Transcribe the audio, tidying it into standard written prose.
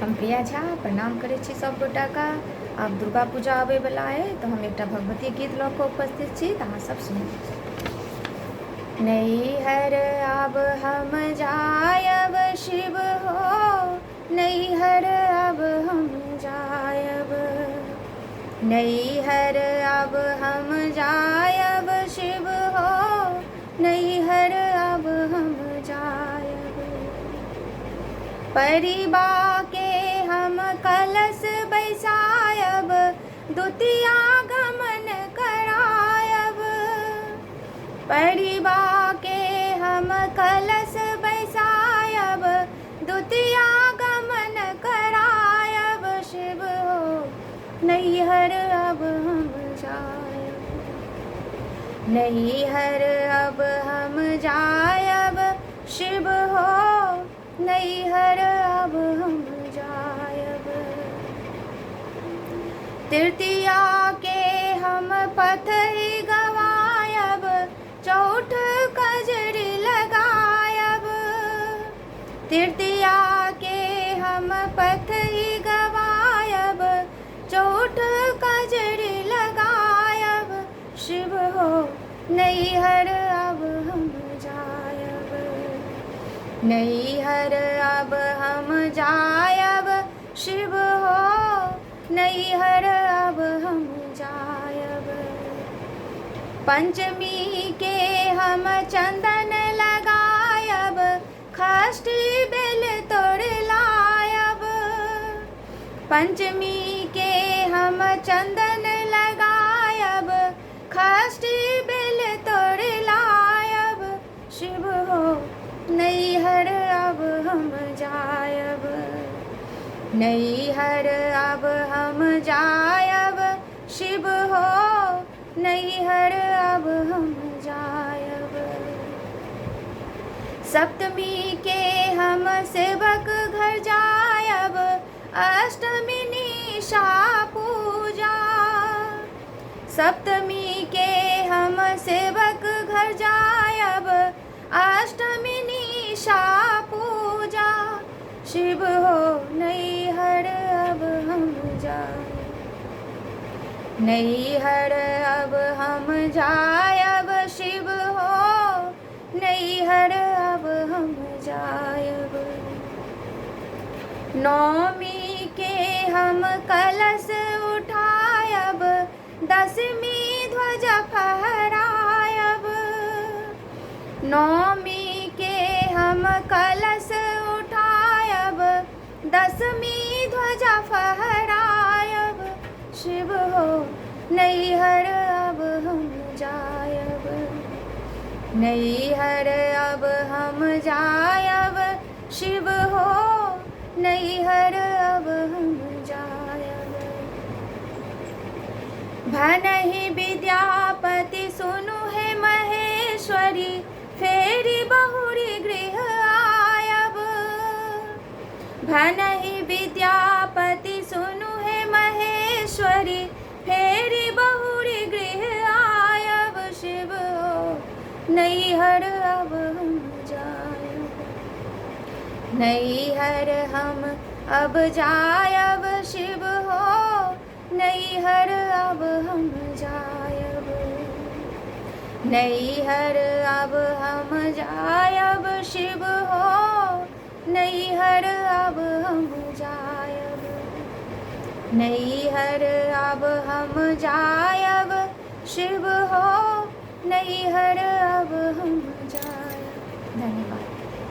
हम प्रिया झा प्रणाम करै छी सब गोटा का। आब दुर्गा पूजा आबै वाला है तो हम एक भगवती गीत लऽ कऽ उपस्थित छी, तऽ अहाँ सब सुनू। नैहर आब हम जायब शिव हो, नैहर आब हम जायब, नैहर आब हम जायब शिव हो, नैहर आब हम जायब। परिबा के हम कलश बैसायब, दुतिया गमन करायब, परिबा के हम कलश बैसायब, दुतिया गमन करायब शिव हो, नैहर अब हम जायब, नैहर अब हम जायब शिव हो, नैहर अब हम जायब। तृतीया के हम पथ ही गवायब, चौठ कजरी लगायब, तृतीया के हम पथ ही गवायब, चौठ कजरी लगायब शिव हो, नैहर अब हम जायब, नैहर अब हम जायब शिव हो, नैहर अब हम जायब। पंचमी के हम चंदन लगायब, षष्ठी बेल तोड़ लायब, पंचमी के हम चंदन लगायब, षष्ठी बेल तोड़ लायब शिव हो, नैहर अब हम जायब, नैहर अब हम जायब शिव हो, नैहर अब हम जायब। सप्तमी के हम सेवक घर जायब, अष्टमी निशा पूजा, सप्तमी के हम सेवक घर जायब, अष्टमी निशा पूजा शिव हो, नैहर अब हम जायब, नैहर अब हम जायब शिव हो, नैहर अब हम जायब। नौमी के हम कलश उठायब, दसमी ध्वज फहरायब, नौमी के हम कलश उठायब, दसमी ध्वज फहरायब शिव हो, नैहर अब हम जायब, नैहर अब हम जायब शिव हो, नैहर अब हम जायब। भनहि विद्यापति सुनु हे महेश्वरी, फेरी बहुरी गृह आयब, भनहि विद्यापति सुनु हे महेश्वरी, फेरी बहुरी गृह आयब शिव हो, नैहर अब हम जायब, नैहर हम अब जायब शिव हो, नैहर अब हम जायब, नैहर अब हम जायब शिव हो, नैहर अब हम जायब, नैहर अब हम जायब शिव हो, नैहर